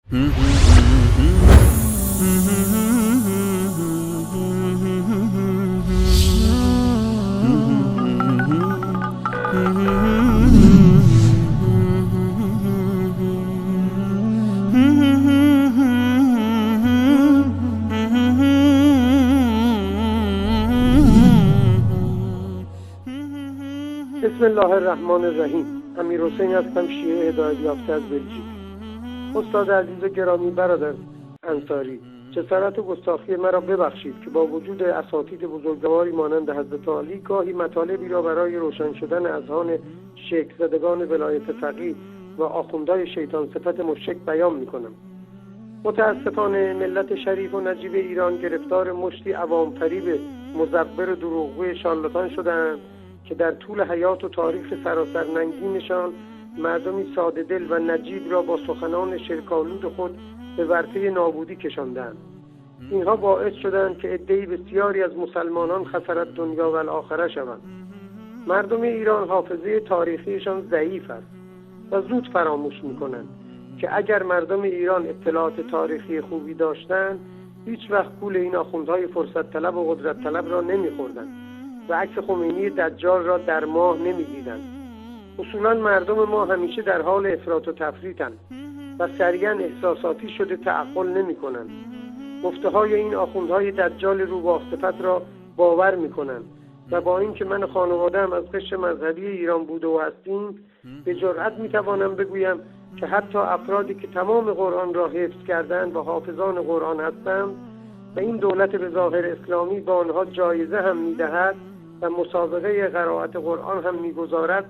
بسم الله الرحمن الرحیم. امیرحسین هستم، شیعه هدایت یافته از بلژیک. استاد عزیز و گرامی، برادر انصاری، جسارت و گستاخی مرا ببخشید که با وجود اساتید بزرگواری مانند حضرت علی گاهی مطالبی را برای روشن شدن اذهان شیخ زدگان ولایت فقیه و آخوندهای شیطان صفت مشرک بیان می‌کنم. متاسفانه ملت شریف و نجیب ایران گرفتار مشتی عوام فریب مزور و دروغگوی شارلاتان شدند که در طول حیات و تاریخ سراسر ننگینشان مردمی ساده دل و نجیب را با سخنان شرک‌آلود خود به ورطه نابودی کشاندند. اینها باعث شدند که عده‌ای بسیاری از مسلمانان خسارت دنیا و الاخره شوند. مردم ایران حافظه تاریخیشان ضعیف است و زود فراموش می‌کنند که اگر مردم ایران اطلاعات تاریخی خوبی داشتند هیچ وقت گول این آخوندهای فرصت طلب و قدرت طلب را نمی‌خوردند و عکس خمینی دجال را در ماه نمی‌دیدند. اصولاً مردم ما همیشه در حال افراط و تفریطند و سریعاً احساساتی شده تعقل نمی‌کنند. گفته‌های این آخوندهای دجال روباصفت را باور می‌کنند و با اینکه من خانواده‌ام از قشر مذهبی ایران بوده و هستیم، به جرئت می‌توانم بگویم که حتی افرادی که تمام قرآن را حفظ کردند و حافظان قرآن هستند و این دولت به ظاهر اسلامی با آنها جایزه هم می‌دهد و مسابقه قرائت قرآن هم می‌گذارد،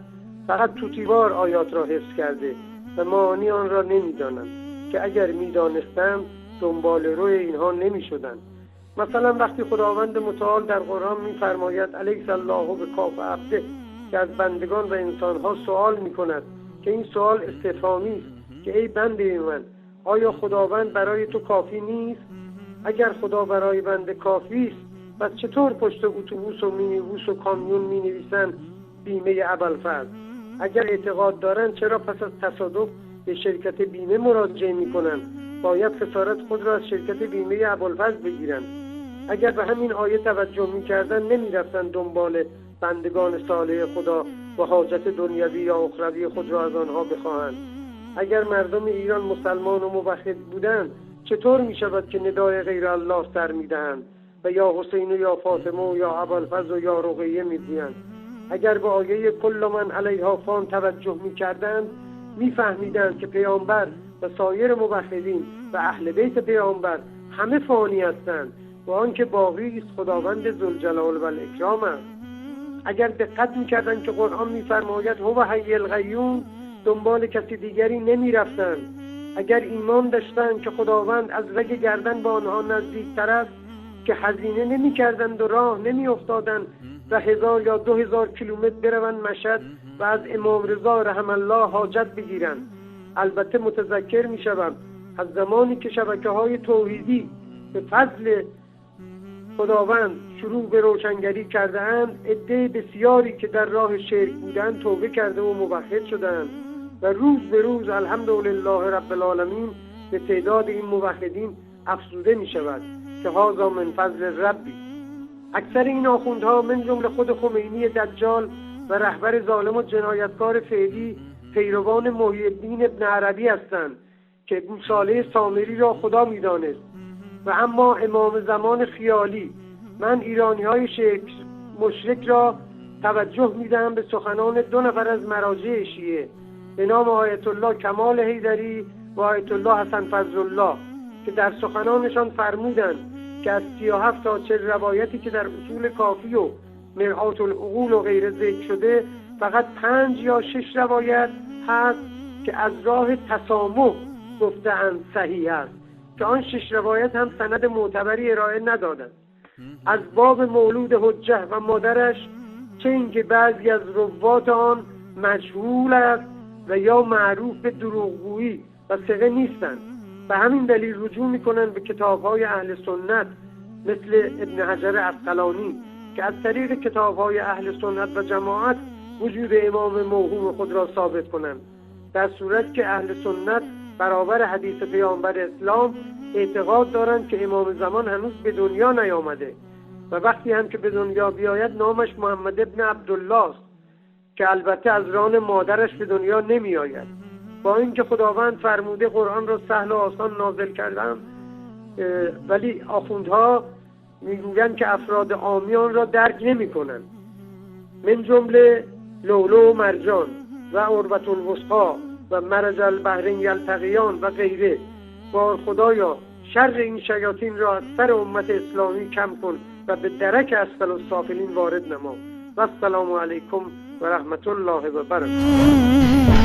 فقط توتیوار آیات را حفظ کرده و معانی آن را نمی‌دانند که اگر می‌دانستند دنبال روی اینها نمی‌شدند. مثلا وقتی خداوند متعال در قرآن می‌فرماید الیس الله بکاف عبده که از بندگان و انسان‌ها سوال می‌کند که این سوال استفهامی است که ای بنده من، آیا خداوند برای تو کافی نیست؟ اگر خدا برای بنده کافی است، پس چطور پشت اتوبوس و مینیبوس و کامیون می‌نویسند بیمه ابوالفضل؟ اگر اعتقاد دارند چرا پس از تصادف به شرکت بیمه مراجعه می‌کنند؟ باید خسارت خود را از شرکت بیمه ابوالفضل بگیرند. اگر به همین آیه توجه می‌کردند نمی‌رفتند دنبال بندگان صالح خدا و حاجت دنیوی یا اخروی خود را از آنها بخواهند. اگر مردم ایران مسلمان و موحد بودند چطور می‌شود که ندای غیر الله سر می‌دهند و یا حسین و یا فاطمه و یا ابوالفضل و یا رقیه می‌گویند؟ اگر به آیه کل من علیها فان توجه می‌کردند می‌فهمیدند که پیامبر و سایر موحدین و اهل بیت پیامبر همه فانی هستند و آنکه باقی است خداوند ذوالجلال و الاکرام است. اگر دقت می‌کردند که قرآن می‌فرماید هو حی القیوم دنبال کسی دیگری نمی‌رفتند. اگر ایمان داشتند که خداوند از رگ گردن با آنها نزدیک‌تر است که هزینه نمی‌کردند و راه نمی‌افتادند و 1000 یا 2000 کیلومتر بروند مشهد و از امام رضا رحم الله حاجت بگیرند. البته متذکر می‌شوم از زمانی که شبکه‌های توحیدی به فضل خداوند شروع به روشنگری کرده‌اند، عده بسیاری که در راه شرک بودند توبه کرده و موحد شدند و روز به روز الحمدلله رب العالمین به تعداد این موحدین افزوده می‌شود که هذا من فضل ربی. اکثر این آخوندها من جمله خود خمینی دجال و رهبر ظالم و جنایتکار فعلی پیروان محی الدین ابن عربی هستند که ابو صالح سامری را خدا می‌دانست و اما امام زمان خیالی. من ایرانی‌های مشرک را توجه می‌دهم به سخنان 2 نفر از مراجع شیعه به نام آیت الله کمال حیدری و آیت الله حسن فضل الله که در سخنانشان فرمودند که از 37 تا 40 روایتی که در اصول کافی و مرآت العقول و غیره ذکر شده فقط 5 یا 6 روایت هست که از راه تسامح گفته‌اند صحیح است که آن 6 روایت هم سند معتبری ارائه ندادند. از باب مولود حجه و مادرش، چه اینکه بعضی از روات آن مجهول است و یا معروف به دروغگویی و ثقه نیستند. به همین دلیل رجوع می‌کنند به کتاب‌های اهل سنت مثل ابن حجر عسقلانی که از طریق کتاب‌های اهل سنت و جماعت وجود امام موهوم خود را ثابت کنند، در صورت که اهل سنت برابر حدیث پیامبر اسلام اعتقاد دارند که امام زمان هنوز به دنیا نیامده و وقتی هم که به دنیا بیاید نامش محمد ابن عبدالله است که البته از ران مادرش به دنیا نمی آید. با اینکه خداوند فرموده قرآن را سهل و آسان نازل کردم، ولی آخوندها میگویند که افراد عامی آن را درک نمی کنند. من جمله لؤلؤ و مرجان و عروة الوثقی و مرج البحرین یلتقیان و غیره. بار خدایا شر این شیاطین را از سر امت اسلامی کم کن و به درک اسفل السافلین وارد نما. و السلام علیکم و رحمت الله و برکاته.